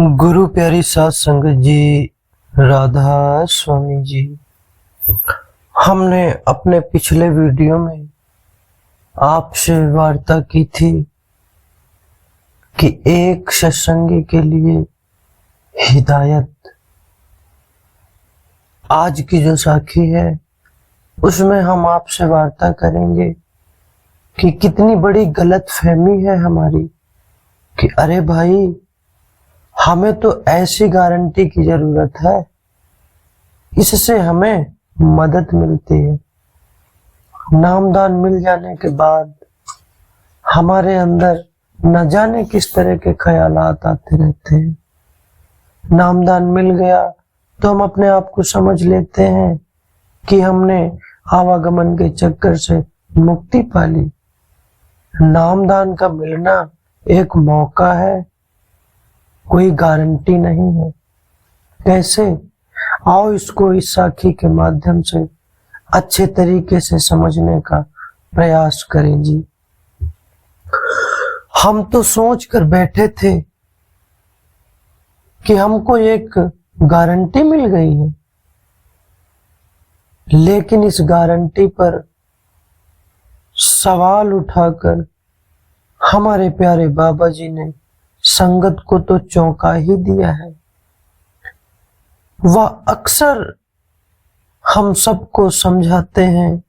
गुरु प्यारी साध संगत जी, राधा स्वामी जी। हमने अपने पिछले वीडियो में आपसे वार्ता की थी कि एक सत्संगी के लिए हिदायत। आज की जो साखी है उसमें हम आपसे वार्ता करेंगे कि कितनी बड़ी गलतफहमी है हमारी कि अरे भाई, हमें तो ऐसी गारंटी की जरूरत है, इससे हमें मदद मिलती है। नामदान मिल जाने के बाद हमारे अंदर न जाने किस तरह के ख्यालात आते रहते हैं। नामदान मिल गया तो हम अपने आप को समझ लेते हैं कि हमने आवागमन के चक्कर से मुक्ति पा ली। नामदान का मिलना एक मौका है, कोई गारंटी नहीं है। कैसे? आओ इसको इस साखी के माध्यम से अच्छे तरीके से समझने का प्रयास करें जी। हम तो सोच कर बैठे थे कि हमको एक गारंटी मिल गई है, लेकिन इस गारंटी पर सवाल उठाकर हमारे प्यारे बाबा जी ने संगत को तो चौंका ही दिया है। वह अक्सर हम सबको समझाते हैं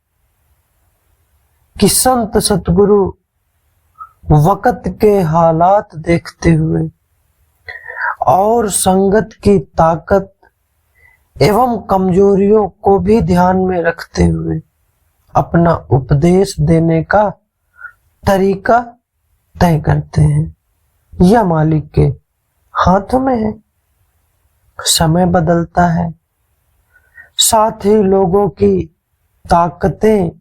कि संत सतगुरु वक्त के हालात देखते हुए और संगत की ताकत एवं कमजोरियों को भी ध्यान में रखते हुए अपना उपदेश देने का तरीका तय करते हैं। यह मालिक के हाथों में है। समय बदलता है, साथ ही लोगों की ताकतें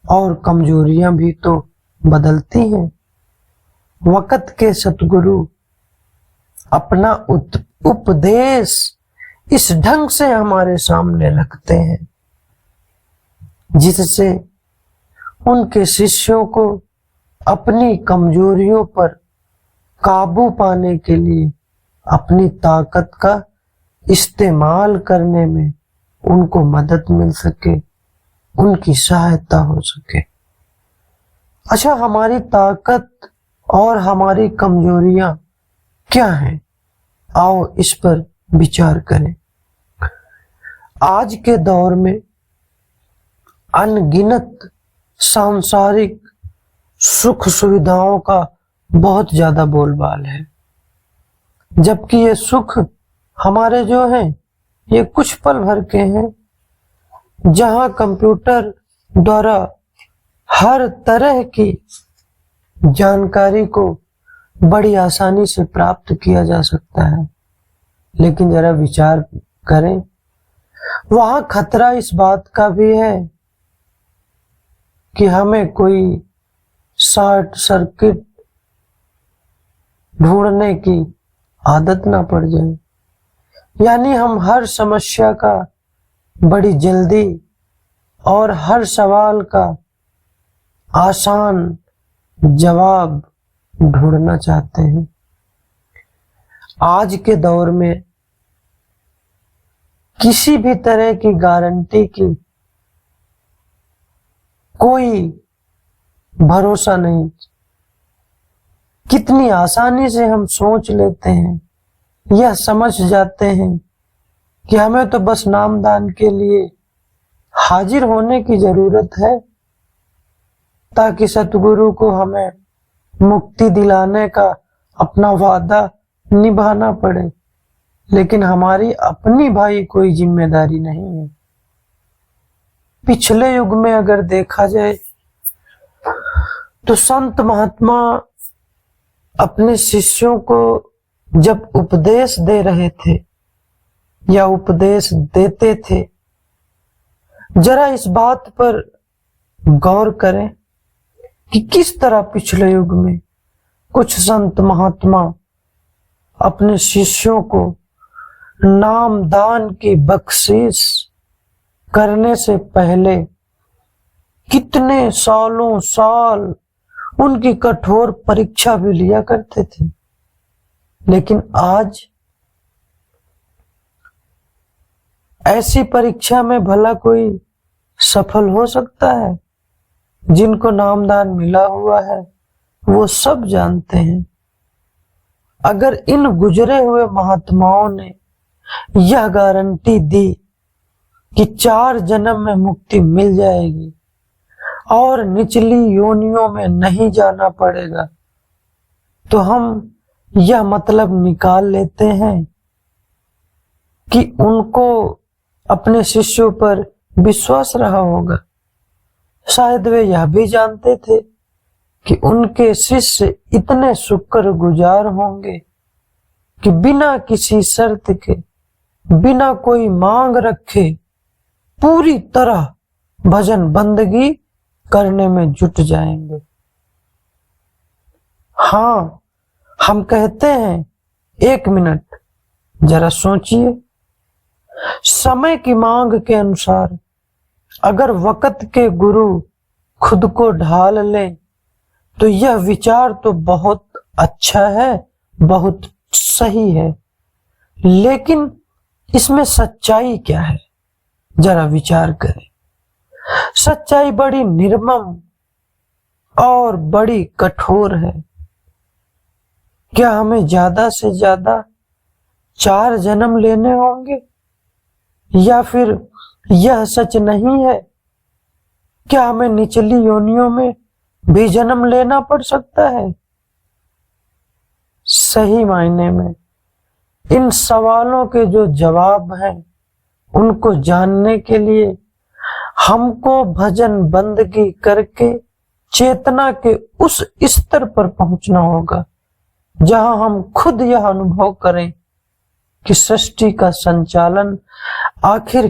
और कमजोरियां भी तो बदलती हैं। वक्त के सतगुरु अपना उपदेश इस ढंग से हमारे सामने रखते हैं जिससे उनके शिष्यों को अपनी कमजोरियों पर काबू पाने के लिए अपनी ताकत का इस्तेमाल करने में उनको मदद मिल सके, उनकी सहायता हो सके। अच्छा, हमारी ताकत और हमारी कमजोरियां क्या हैं? आओ इस पर विचार करें। आज के दौर में अनगिनत सांसारिक सुख सुविधाओं का बहुत ज्यादा बोलबाल है, जबकि ये सुख हमारे जो हैं ये कुछ पल भर के हैं। जहां कंप्यूटर द्वारा हर तरह की जानकारी को बड़ी आसानी से प्राप्त किया जा सकता है, लेकिन जरा विचार करें, वहां खतरा इस बात का भी है कि हमें कोई शॉर्ट सर्किट ढूंढने की आदत ना पड़ जाए, यानी हम हर समस्या का बड़ी जल्दी और हर सवाल का आसान जवाब ढूंढना चाहते हैं। आज के दौर में किसी भी तरह की गारंटी की कोई भरोसा नहीं। कितनी आसानी से हम सोच लेते हैं, यह समझ जाते हैं कि हमें तो बस नामदान के लिए हाजिर होने की जरूरत है ताकि सतगुरु को हमें मुक्ति दिलाने का अपना वादा निभाना पड़े, लेकिन हमारी अपनी भाई कोई जिम्मेदारी नहीं है। पिछले युग में अगर देखा जाए तो संत महात्मा अपने शिष्यों को जब उपदेश दे रहे थे या उपदेश देते थे, जरा इस बात पर गौर करें कि किस तरह पिछले युग में कुछ संत महात्मा अपने शिष्यों को नामदान की बख्शीश करने से पहले कितने सालों साल उनकी कठोर परीक्षा भी लिया करते थे। लेकिन आज ऐसी परीक्षा में भला कोई सफल हो सकता है? जिनको नामदान मिला हुआ है वो सब जानते हैं। अगर इन गुजरे हुए महात्माओं ने यह गारंटी दी कि 4 जन्म में मुक्ति मिल जाएगी और निचली योनियों में नहीं जाना पड़ेगा, तो हम यह मतलब निकाल लेते हैं कि उनको अपने शिष्यों पर विश्वास रहा होगा। शायद वे यह भी जानते थे कि उनके शिष्य इतने शुक्रगुजार होंगे कि बिना किसी शर्त के, बिना कोई मांग रखे पूरी तरह भजन बंदगी करने में जुट जाएंगे। हाँ, हम कहते हैं 1 मिनट जरा सोचिए, समय की मांग के अनुसार अगर वक्त के गुरु खुद को ढाल लें तो यह विचार तो बहुत अच्छा है, बहुत सही है, लेकिन इसमें सच्चाई क्या है? जरा विचार करें। सच्चाई बड़ी निर्मम और बड़ी कठोर है। क्या हमें ज्यादा से ज्यादा 4 जन्म लेने होंगे? या फिर यह सच नहीं है? क्या हमें निचली योनियों में भी जन्म लेना पड़ सकता है? सही मायने में इन सवालों के जो जवाब हैं उनको जानने के लिए हमको भजन बंदगी करके चेतना के उस स्तर पर पहुंचना होगा जहां हम खुद यह अनुभव करें कि सृष्टि का संचालन आखिर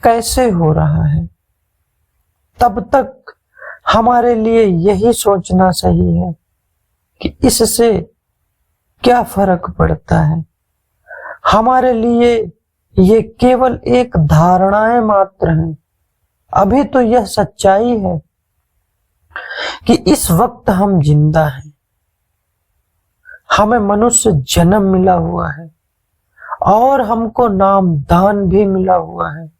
कैसे हो रहा है। तब तक हमारे लिए यही सोचना सही है कि इससे क्या फर्क पड़ता है। हमारे लिए ये केवल एक धारणाएं मात्र हैं। अभी तो यह सच्चाई है कि इस वक्त हम जिंदा हैं, हमें मनुष्य जन्म मिला हुआ है और हमको नाम दान भी मिला हुआ है।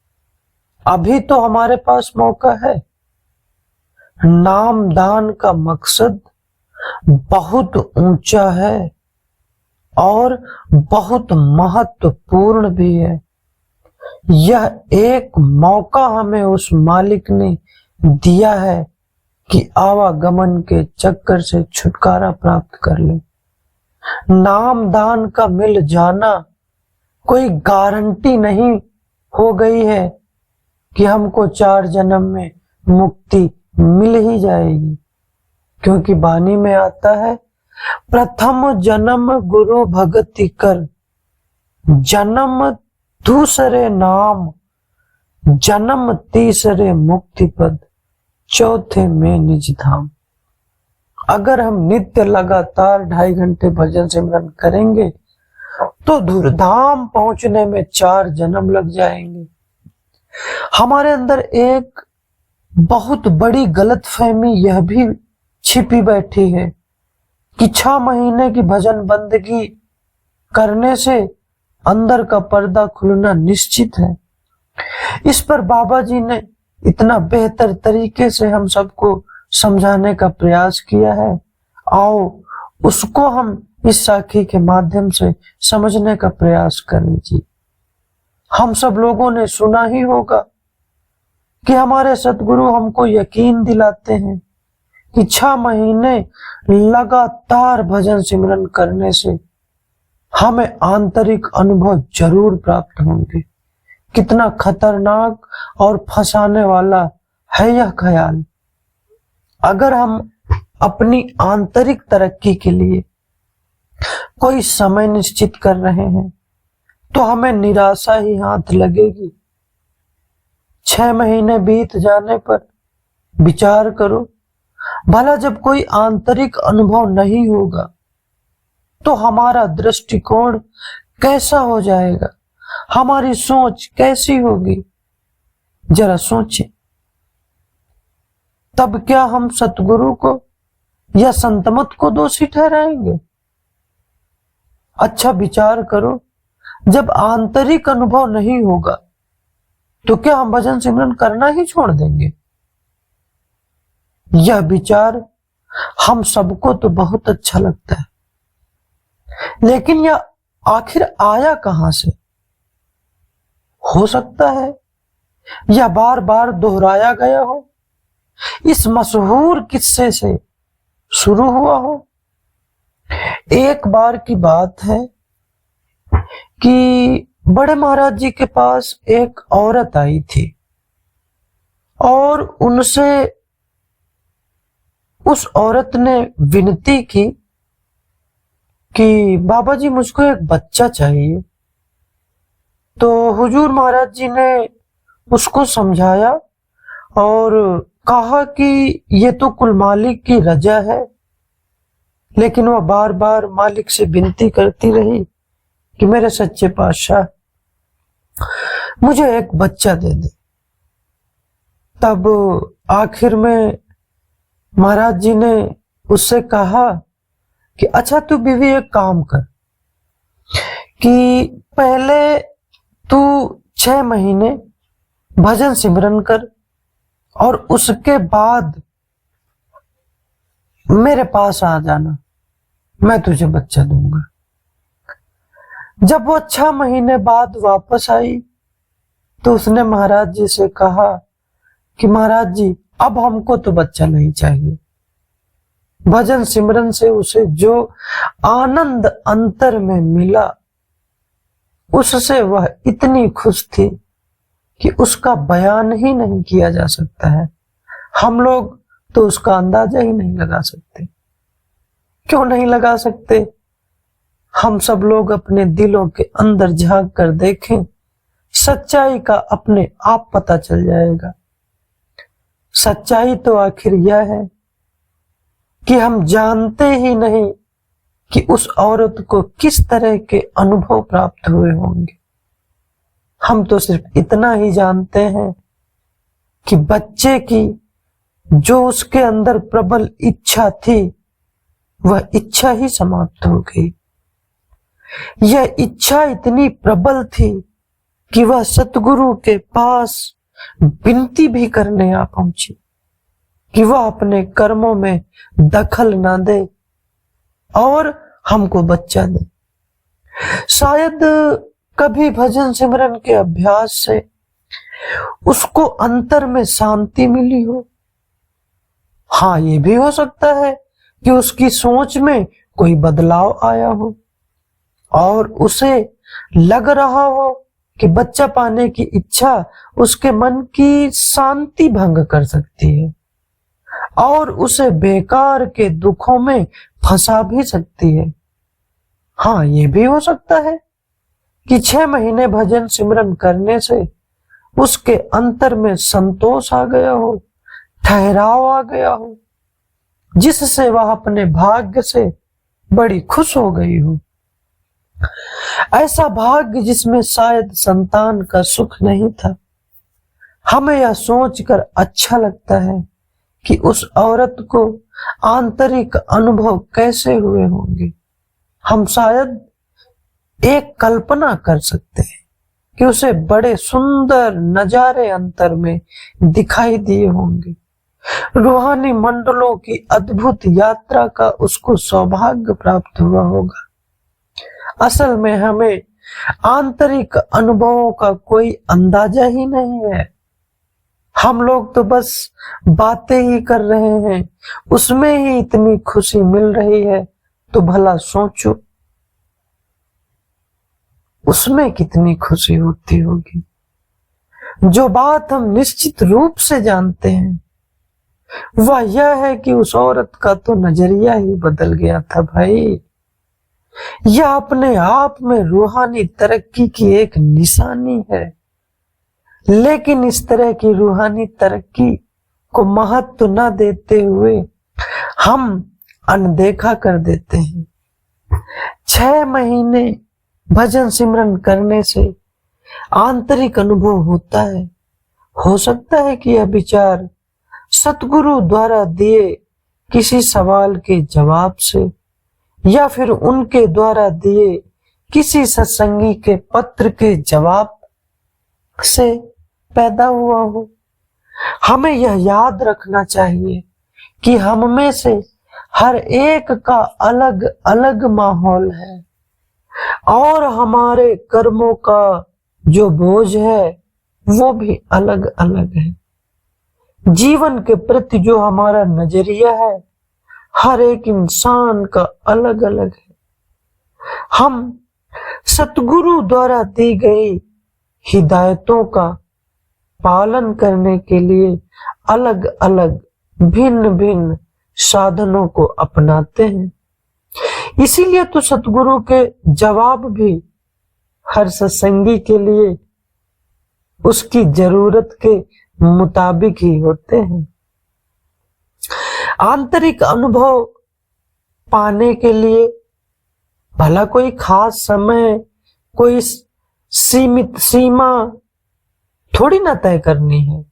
अभी तो हमारे पास मौका है। नाम दान का मकसद बहुत ऊंचा है और बहुत महत्वपूर्ण भी है। यह एक मौका हमें उस मालिक ने दिया है कि आवागमन के चक्कर से छुटकारा प्राप्त कर ले। नाम दान का मिल जाना कोई गारंटी नहीं हो गई है कि हमको 4 जन्म में मुक्ति मिल ही जाएगी, क्योंकि वाणी में आता है, प्रथम जन्म गुरु भगति कर, जन्म दूसरे नाम, जन्म तीसरे मुक्ति पद, चौथे में निज धाम। अगर हम नित्य लगातार 2.5 घंटे भजन सिमरन करेंगे तो धूमधाम पहुंचने में 4 जन्म लग जाएंगे। हमारे अंदर एक बहुत बड़ी गलतफहमी यह भी छिपी बैठी है कि 6 महीने की भजन बंदगी करने से अंदर का पर्दा खुलना निश्चित है। इस पर बाबा जी ने इतना बेहतर तरीके से हम सबको समझाने का प्रयास किया है। आओ उसको हम इस साखी के माध्यम से समझने का प्रयास कर लीजिए। हम सब लोगों ने सुना ही होगा कि हमारे सतगुरु हमको यकीन दिलाते हैं कि 6 महीने लगातार भजन सिमरन करने से हमें आंतरिक अनुभव जरूर प्राप्त होंगे। कितना खतरनाक और फंसाने वाला है यह ख्याल। अगर हम अपनी आंतरिक तरक्की के लिए कोई समय निश्चित कर रहे हैं तो हमें निराशा ही हाथ लगेगी। 6 महीने बीत जाने पर विचार करो, भला जब कोई आंतरिक अनुभव नहीं होगा तो हमारा दृष्टिकोण कैसा हो जाएगा, हमारी सोच कैसी होगी? जरा सोचें। तब क्या हम सतगुरु को या संतमत को दोषी ठहराएंगे? अच्छा विचार करो, जब आंतरिक अनुभव नहीं होगा तो क्या हम भजन सिमरन करना ही छोड़ देंगे? यह विचार हम सबको तो बहुत अच्छा लगता है, लेकिन यह आखिर आया कहां से? हो सकता है यह बार बार दोहराया गया हो, इस मशहूर किस्से से शुरू हुआ हो। एक बार की बात है कि बड़े महाराज जी के पास एक औरत आई थी और उनसे उस औरत ने विनती की कि बाबा जी मुझको एक बच्चा चाहिए। तो हुजूर महाराज जी ने उसको समझाया और कहा कि ये तो कुल मालिक की रजा है, लेकिन वह बार बार मालिक से विनती करती रही कि मेरे सच्चे पातशाह मुझे एक बच्चा दे दे। तब आखिर में महाराज जी ने उससे कहा कि अच्छा तू बीवी एक काम कर कि पहले तू 6 महीने भजन सिमरन कर और उसके बाद मेरे पास आ जाना, मैं तुझे बच्चा दूंगा। जब वो 6 महीने बाद वापस आई तो उसने महाराज जी से कहा कि महाराज जी अब हमको तो बच्चा नहीं चाहिए। भजन सिमरन से उसे जो आनंद अंतर में मिला उससे वह इतनी खुश थी कि उसका बयान ही नहीं किया जा सकता है। हम लोग तो उसका अंदाजा ही नहीं लगा सकते। क्यों नहीं लगा सकते? हम सब लोग अपने दिलों के अंदर झांक कर देखें, सच्चाई का अपने आप पता चल जाएगा। सच्चाई तो आखिर यह है कि हम जानते ही नहीं कि उस औरत को किस तरह के अनुभव प्राप्त हुए होंगे। हम तो सिर्फ इतना ही जानते हैं कि बच्चे की जो उसके अंदर प्रबल इच्छा थी वह इच्छा ही समाप्त हो गई। यह इच्छा इतनी प्रबल थी कि वह सतगुरु के पास विनती भी करने आ पहुंची कि वह अपने कर्मों में दखल ना दे और हमको बच्चा दे। शायद कभी भजन सिमरन के अभ्यास से उसको अंतर में शांति मिली हो। हाँ, ये भी हो सकता है कि उसकी सोच में कोई बदलाव आया हो और उसे लग रहा हो कि बच्चा पाने की इच्छा उसके मन की शांति भंग कर सकती है और उसे बेकार के दुखों में फंसा भी सकती है। हाँ, ये भी हो सकता है कि 6 महीने भजन सिमरन करने से उसके अंतर में संतोष आ गया हो, ठहराव आ गया हो, जिससे वह अपने भाग्य से बड़ी खुश हो गई हो। ऐसा भाग्य जिसमें शायद संतान का सुख नहीं था। हमें यह सोचकर अच्छा लगता है कि उस औरत को आंतरिक अनुभव कैसे हुए होंगे। हम शायद एक कल्पना कर सकते हैं कि उसे बड़े सुंदर नजारे अंतर में दिखाई दिए होंगे। रूहानी मंडलों की अद्भुत यात्रा का उसको सौभाग्य प्राप्त हुआ होगा। असल में हमें आंतरिक अनुभवों का कोई अंदाजा ही नहीं है। हम लोग तो बस बातें ही कर रहे हैं, उसमें ही इतनी खुशी मिल रही है, तो भला सोचो उसमें कितनी खुशी होती होगी। जो बात हम निश्चित रूप से जानते हैं वह यह है कि उस औरत का तो नजरिया ही बदल गया था भाई। यह अपने आप में रूहानी तरक्की की एक निशानी है, लेकिन इस तरह की रूहानी तरक्की को महत्व न देते हुए हम अनदेखा कर देते हैं। 6 महीने भजन सिमरन करने से आंतरिक अनुभव होता है। हो सकता है कि यह विचार सतगुरु द्वारा दिए किसी सवाल के जवाब से या फिर उनके द्वारा दिए किसी सत्संगी के पत्र के जवाब से पैदा हुआ हो। हमें यह याद रखना चाहिए कि हम में से हर एक का अलग अलग माहौल है और हमारे कर्मों का जो बोझ है वो भी अलग अलग है। जीवन के प्रति जो हमारा नजरिया है हर एक इंसान का अलग अलग है। हम सतगुरु द्वारा दी गई हिदायतों का पालन करने के लिए अलग अलग भिन्न भिन्न साधनों को अपनाते हैं। इसीलिए तो सतगुरु के जवाब भी हर सत्संगी के लिए उसकी जरूरत के मुताबिक ही होते हैं। आंतरिक अनुभव पाने के लिए भला कोई खास समय, कोई सीमित सीमा थोड़ी ना तय करनी है।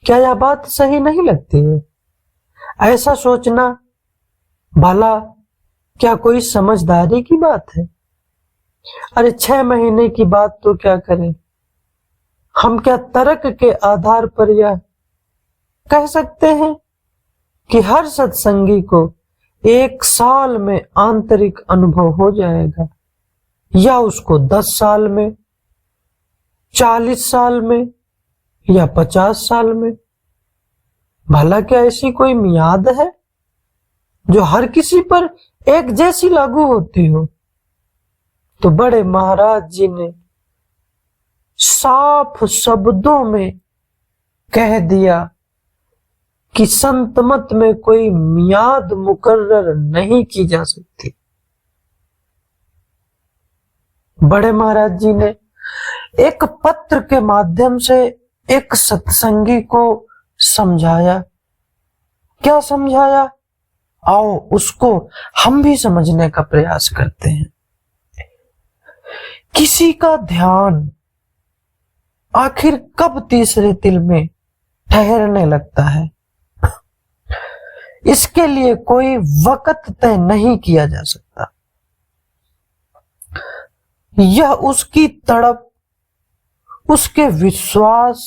क्या यह बात सही नहीं लगती है? ऐसा सोचना भला क्या कोई समझदारी की बात है? अरे 6 महीने की बात तो क्या करें, हम क्या तर्क के आधार पर यह कह सकते हैं कि हर सत्संगी को 1 साल में आंतरिक अनुभव हो जाएगा, या उसको 10 साल में, 40 साल में या 50 साल में? भला क्या ऐसी कोई मियाद है जो हर किसी पर एक जैसी लागू होती हो? तो बड़े महाराज जी ने साफ शब्दों में कह दिया कि संत मत में कोई मियाद मुकर्रर नहीं की जा सकती। बड़े महाराज जी ने एक पत्र के माध्यम से एक सत्संगी को समझाया। क्या समझाया? आओ उसको हम भी समझने का प्रयास करते हैं। किसी का ध्यान आखिर कब तीसरे तिल में ठहरने लगता है, इसके लिए कोई वक़्त तय नहीं किया जा सकता। यह उसकी तड़प, उसके विश्वास,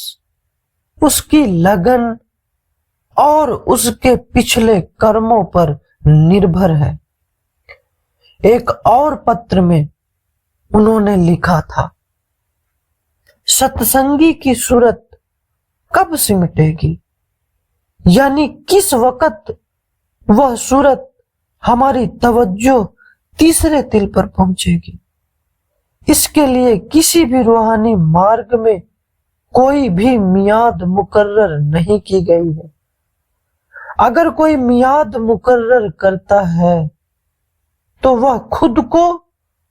उसकी लगन और उसके पिछले कर्मों पर निर्भर है। एक और पत्र में उन्होंने लिखा था, सत्संगी की सूरत कब सिमटेगी, यानी किस वक़्त वह सूरत हमारी तवज्जो तीसरे तिल पर पहुंचेगी। इसके लिए किसी भी रूहानी मार्ग में कोई भी मियाद मुकर्रर नहीं की गई है। अगर कोई मियाद मुकर्रर करता है तो वह खुद को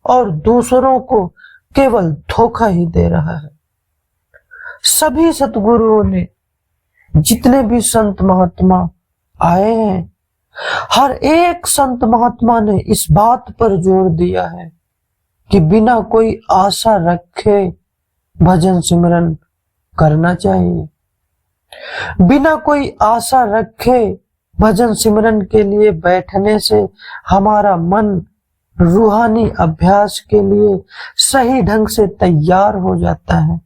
और दूसरों को केवल धोखा ही दे रहा है। सभी सतगुरुओं ने, जितने भी संत महात्मा आए हैं, हर एक संत महात्मा ने इस बात पर जोर दिया है कि बिना कोई आशा रखे भजन सिमरन करना चाहिए। बिना कोई आशा रखे भजन सिमरन के लिए बैठने से हमारा मन रूहानी अभ्यास के लिए सही ढंग से तैयार हो जाता है।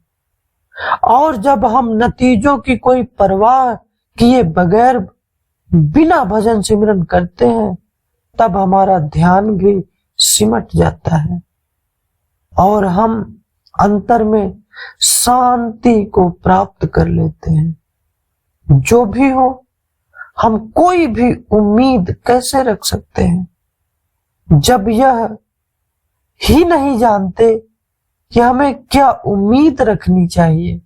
और जब हम नतीजों की कोई परवाह किए बगैर बिना भजन सिमरन करते हैं, तब हमारा ध्यान भी सिमट जाता है और हम अंतर में शांति को प्राप्त कर लेते हैं। जो भी हो, हम कोई भी उम्मीद कैसे रख सकते हैं जब यह ही नहीं जानते कि हमें क्या उम्मीद रखनी चाहिए।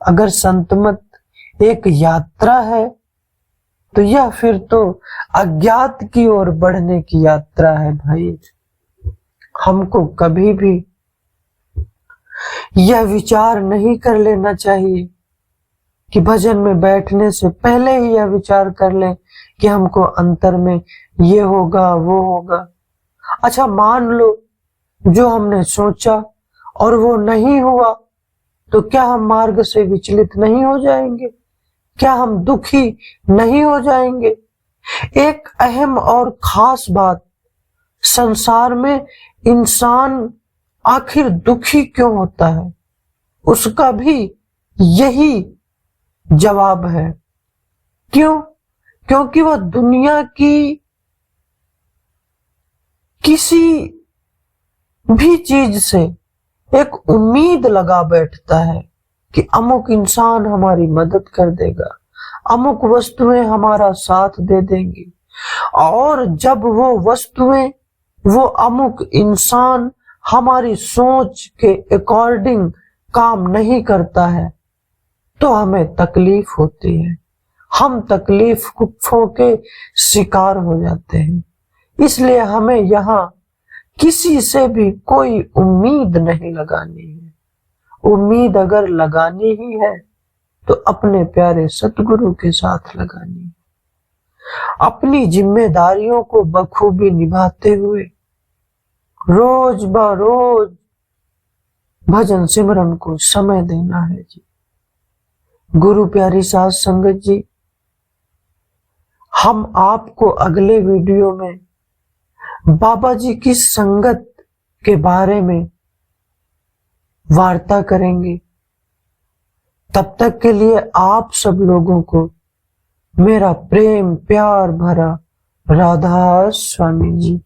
अगर संतमत एक यात्रा है तो यह फिर तो अज्ञात की ओर बढ़ने की यात्रा है भाई। हमको कभी भी यह विचार नहीं कर लेना चाहिए कि भजन में बैठने से पहले ही यह विचार कर लें कि हमको अंतर में ये होगा वो होगा। अच्छा, मान लो जो हमने सोचा और वो नहीं हुआ, तो क्या हम मार्ग से विचलित नहीं हो जाएंगे? क्या हम दुखी नहीं हो जाएंगे? एक अहम और खास बात, संसार में इंसान आखिर दुखी क्यों होता है, उसका भी यही जवाब है। क्यों? क्योंकि वह दुनिया की किसी भी चीज से एक उम्मीद लगा बैठता है कि अमुक इंसान हमारी मदद कर देगा, अमुक वस्तुएं हमारा साथ दे देंगी। और जब वो वस्तुएं, वो अमुक इंसान हमारी सोच के अकॉर्डिंग काम नहीं करता है तो हमें तकलीफ होती है, हम तकलीफों के शिकार हो जाते हैं। इसलिए हमें यहाँ किसी से भी कोई उम्मीद नहीं लगानी है। उम्मीद अगर लगानी ही है तो अपने प्यारे सतगुरु के साथ लगानी है। अपनी जिम्मेदारियों को बखूबी निभाते हुए रोज बरोज भजन सिमरन को समय देना है जी। गुरु प्यारी साध संगत जी, हम आपको अगले वीडियो में बाबा जी की संगत के बारे में वार्ता करेंगे। तब तक के लिए आप सब लोगों को मेरा प्रेम प्यार भरा राधा स्वामी जी।